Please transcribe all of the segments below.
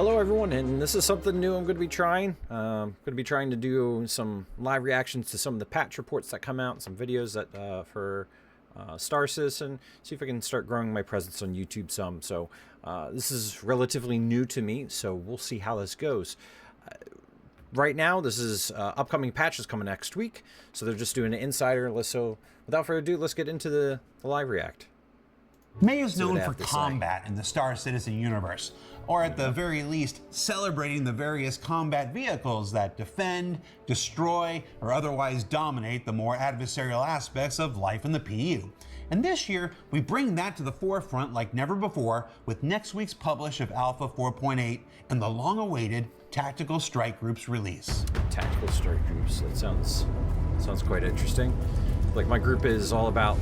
Hello everyone, and this is something new I'm going to be trying. I'm going to be trying to do some live reactions to some of the patch reports that come out, some videos that for Star Citizen, see if I can start growing my presence on YouTube some. So this is relatively new to me, so we'll see how this goes. Right now, this is upcoming patches coming next week, so they're just doing an insider. So without further ado, let's get into the live react. May is known for combat in the Star Citizen universe, or at the very least, celebrating the various combat vehicles that defend, destroy, or otherwise dominate the more adversarial aspects of life in the PU. And this year, we bring that to the forefront like never before with next week's publish of Alpha 4.8 and the long-awaited Tactical Strike Group's release. Tactical Strike Groups, that sounds quite interesting. Like, my group is all about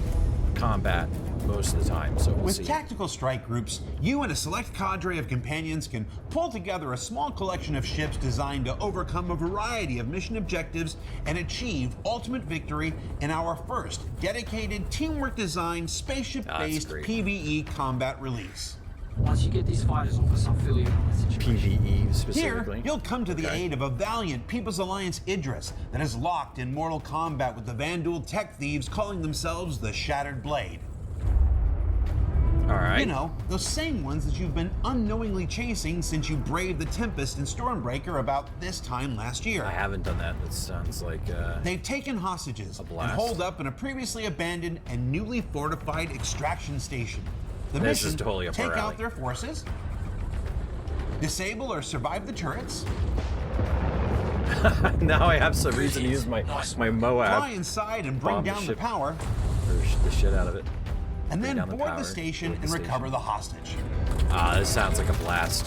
combat most of the time, so we'll see. With Tactical Strike Groups, you and a select cadre of companions can pull together a small collection of ships designed to overcome a variety of mission objectives and achieve ultimate victory in our first dedicated teamwork-designed spaceship-based PvE combat release. Once you get these fighters off us, I'll fill you in on the situation. PvE specifically? Here, you'll come to the aid of a valiant People's Alliance Idris that is locked in mortal combat with the Vanduul tech thieves calling themselves the Shattered Blade. Alright. You know, those same ones that you've been unknowingly chasing since you braved the Tempest and Stormbreaker about this time last year. I haven't done that. That sounds like They've taken hostages and holed up in a previously abandoned and newly fortified extraction station. The This mission, is totally up take our alley. out their forces, disable or survive the turrets, now I have some reason to use my Moab. fly inside and bring down the power, or the shit out of it. and Bring then down the board power, the station board and the recover station. the hostage. This sounds like a blast.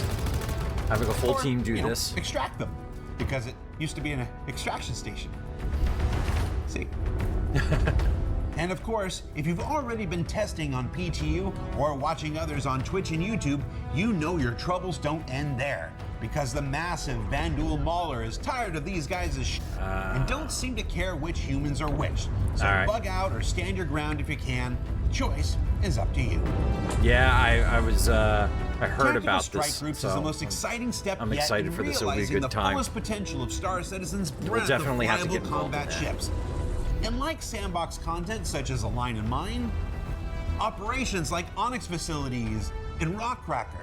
Having a full Or, team do you know, this. extract them, because it used to be an extraction station. See? And of course, if you've already been testing on PTU or watching others on Twitch and YouTube, you know your troubles don't end there, because the massive Vanduul Mauler is tired of these guys' and don't seem to care which humans are which. So bug out or stand your ground if you can. The choice is up to you. Yeah, I heard about Strike this. Groups So is the most exciting step I'm yet excited in for this. It'll be a realizing good the time. fullest potential of Star Citizen's breadth definitely of have to viable get involved in combat that. ships. And like sandbox content such as Align and Mine, operations like Onyx Facilities and Rockcracker,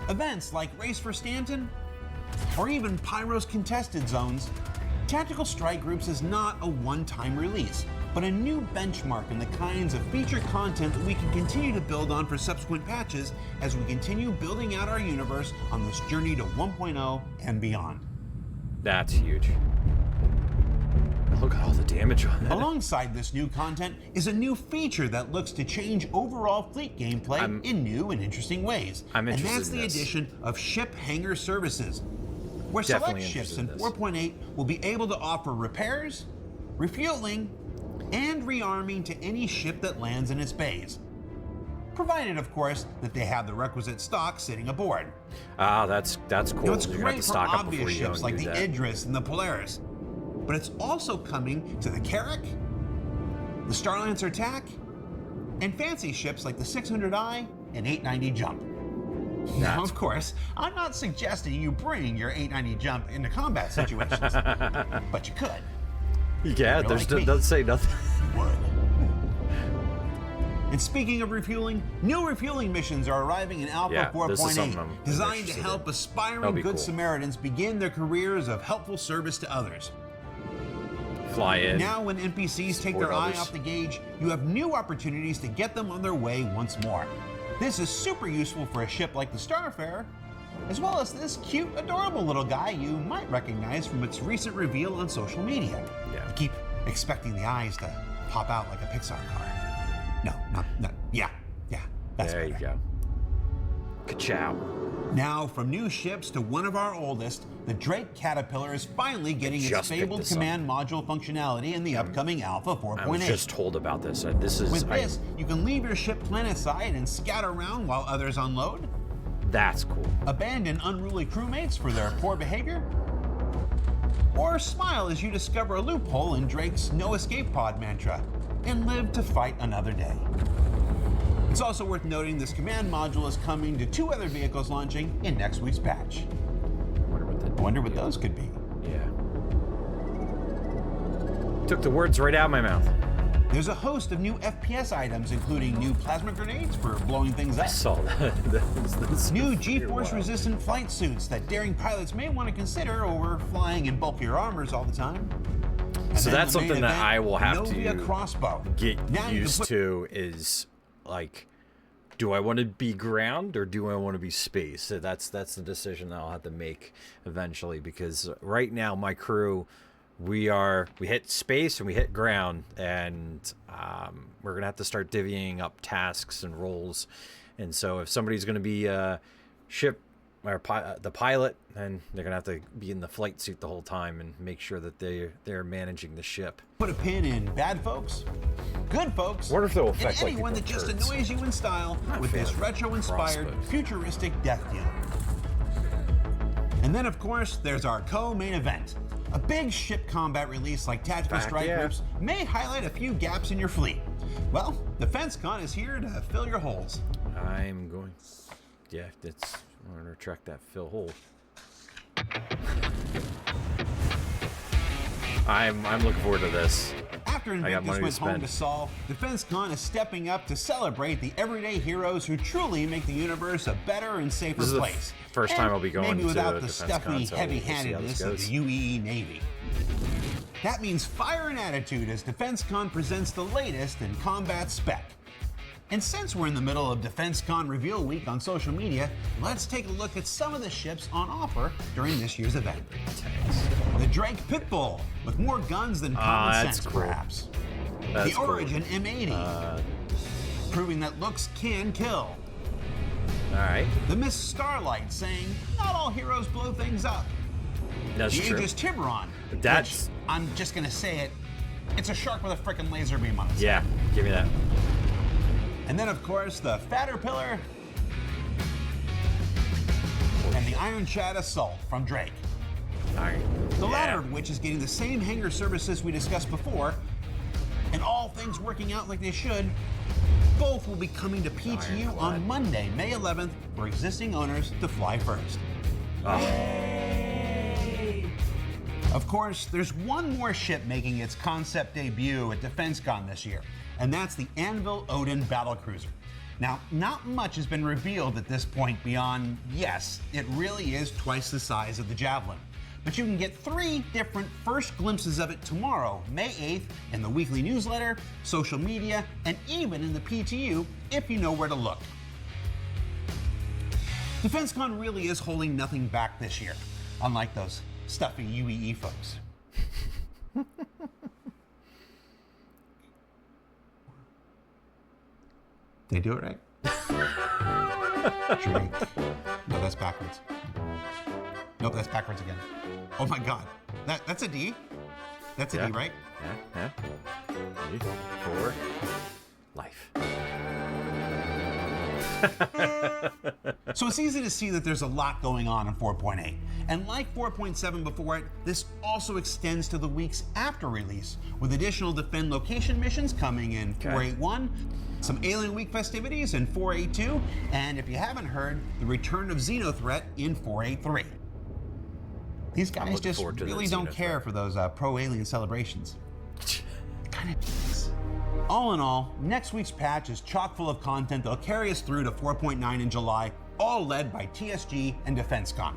events like Race for Stanton, or even Pyro's Contested Zones, Tactical Strike Groups is not a one-time release, but a new benchmark in the kinds of feature content that we can continue to build on for subsequent patches as we continue building out our universe on this journey to 1.0 and beyond. That's huge. Look at all the damage on that. Alongside this new content is a new feature that looks to change overall fleet gameplay in new and interesting ways. I'm and interested that's in the this. addition of ship hangar services, where Definitely select ships in interested in this. 4.8 will be able to offer repairs, refueling, and rearming to any ship that lands in its bays. Provided, of course, that they have the requisite stock sitting aboard. That's cool. You know, it's You're gonna have great to for stock up obvious before you go ships and like do the that. Idris and the Polaris. But it's also coming to the Carrack, the Starlancer TAC, and fancy ships like the 600i and 890 Jump. Now, of course, I'm not suggesting you bring your 890 Jump into combat situations, but you could. Yeah, You're there's like me. doesn't say nothing. You would. And speaking of refueling, new refueling missions are arriving in Alpha Yeah, this is something 4.8, I'm designed to interested help in. aspiring That'll be Good cool. Samaritans begin their careers of helpful service to others. Fly in. Now, when NPCs take Support their eye others. off the gauge, you have new opportunities to get them on their way once more. This is super useful for a ship like the Starfarer, as well as this cute, adorable little guy you might recognize from its recent reveal on social media. Yeah. I keep expecting the eyes to pop out like a Pixar car. No, not, yeah, that's There you better. go. Ka-chow. Now, from new ships to one of our oldest, the Drake Caterpillar is finally getting its just picked fabled this up. command module functionality in the upcoming Alpha 4.8. I was just told about this. This is With this, you can leave your ship planetside and scatter around while others unload, that's cool. abandon unruly crewmates for their poor behavior, or smile as you discover a loophole in Drake's no escape pod mantra and live to fight another day. It's also worth noting this command module is coming to 2 other vehicles launching in next week's patch. I wonder what those could be. Yeah. Took the words right out of my mouth. There's a host of new FPS items, including new plasma grenades for blowing things up. I saw that. New G-force resistant flight suits that daring pilots may want to consider over flying in bulkier armors all the time. And So then that's the main something that event, I will have Novia to crossbow. get Now you can used put- to is like, do I want to be ground or do I want to be space? So that's the decision that I'll have to make eventually, because right now my crew, we hit space and we hit ground, and we're gonna have to start divvying up tasks and roles. And so if somebody's gonna be ship or the pilot, then they're gonna have to be in the flight suit the whole time and make sure that they're managing the ship. Put a pin in bad folks, good folks, Wonder if they'll and affect, like, anyone the that just turds. annoys you in style Not a with fan this of retro-inspired, crossbows. futuristic death dealer. And then, of course, there's our co-main event. A big ship combat release like Tactical Back, Strike yeah. Groups may highlight a few gaps in your fleet. Well, DefenseCon is here to fill your holes. I'm going. Yeah, I'm going to retract that fill hole. I'm looking forward to this. After got Invictus money to went home spend. to solve, DefenseCon is stepping up to celebrate the everyday heroes who truly make the universe a better and safer This is the place. first time And I'll be going maybe to without the DefenseCon, stuffy so we'll see how this heavy-handedness of goes. the UEE Navy. That means fire and attitude as DefenseCon presents the latest in combat spec. And since we're in the middle of DefenseCon Reveal Week on social media, let's take a look at some of the ships on offer during this year's event. The Drake Pitbull, with more guns than common that's sense, cool. perhaps. That's The cool. Origin M80, proving that looks can kill. All right, The Miss Starlight, saying not all heroes blow things up. that's The true. Aegis Tiburon, That's- which, I'm just gonna say it, it's a shark with a frickin' laser beam on its Yeah, give me that. And then, of course, the Caterpillar and the Iron Shad Assault from Drake. All right. The Yeah. latter of which is getting the same hangar services we discussed before, and all things working out like they should. Both will be coming to PTU on Ironclad. Monday, May 11th, for existing owners to fly first. Of course, there's one more ship making its concept debut at DefenseCon this year, and that's the Anvil Odin Battlecruiser. Now, not much has been revealed at this point beyond, yes, it really is twice the size of the Javelin. But you can get 3 different first glimpses of it tomorrow, May 8th, in the weekly newsletter, social media, and even in the PTU if you know where to look. DefenseCon really is holding nothing back this year, unlike those stuffy UEE folks. They do it right? Drake. No, that's backwards. Nope, that's backwards again. Oh my god. That's a D? That's a D, Yeah. right? Yeah. 3, 4, life. So it's easy to see that there's a lot going on in 4.8. And like 4.7 before it, this also extends to the weeks after release, with additional Defend location missions coming in 4.81, some Alien Week festivities in 4.82, and if you haven't heard, the return of Xenothreat in 4.83. These guys looking just forward to really that don't Xenothreat. care for those pro-alien celebrations. Kind of. All in all, next week's patch is chock full of content that'll carry us through to 4.9 in July, all led by TSG and DefenseCon.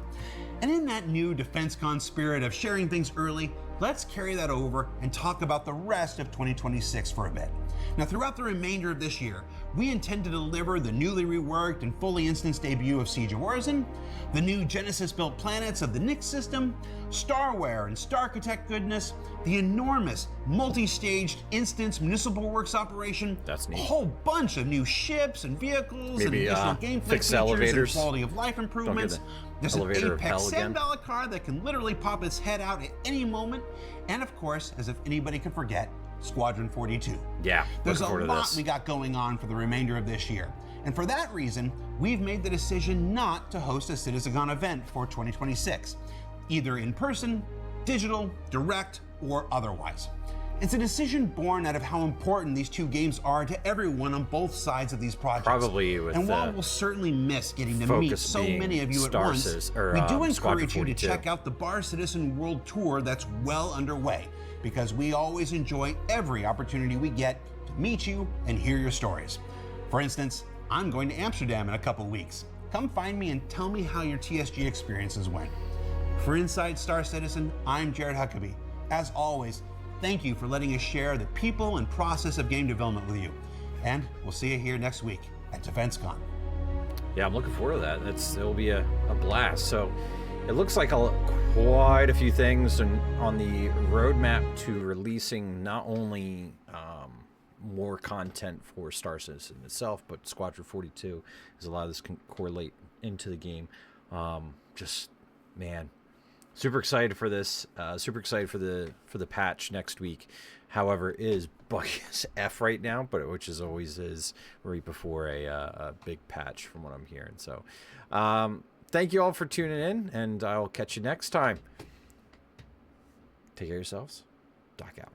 And in that new DefenseCon spirit of sharing things early, let's carry that over and talk about the rest of 2026 for a bit. Now, throughout the remainder of this year, we intend to deliver the newly reworked and fully instanced debut of Siege of Orison, the new Genesis-built planets of the Nyx system, Starware and Starchitect goodness, the enormous multi-staged instance Municipal Works operation, That's neat. a whole bunch of new ships and vehicles Maybe, and additional gameplay fix features elevators. and quality of life improvements. the There's an elevator of Apex hell again. Sandballot car that can literally pop its head out at any moment, and of course, as if anybody could forget, Squadron 42. Yeah, There's a looking forward to lot this. we got going on for the remainder of this year. And for that reason, we've made the decision not to host a CitizenCon event for 2026, either in person, digital, direct, or otherwise. It's a decision born out of how important these two games are to everyone on both sides of these projects. Probably with and while the we'll certainly miss getting to meet focus so being many of you at Star once, Citizen- or, we do Squadron encourage you to 42. check out the Bar Citizen World Tour that's well underway, because we always enjoy every opportunity we get to meet you and hear your stories. For instance, I'm going to Amsterdam in a couple weeks. Come find me and tell me how your TSG experiences went. For Inside Star Citizen, I'm Jared Huckabee. As always, thank you for letting us share the people and process of game development with you. And we'll see you here next week at DefenseCon. Yeah, I'm looking forward to that. It'll be a blast. So it looks like quite a few things on the roadmap to releasing not only more content for Star Citizen itself, but Squadron 42, as a lot of this can correlate into the game. Just, man, super excited for this. Super excited for the patch next week. However, it is buggy as F right now, which is always right before a big patch from what I'm hearing. So thank you all for tuning in, and I'll catch you next time. Take care of yourselves. Doc out.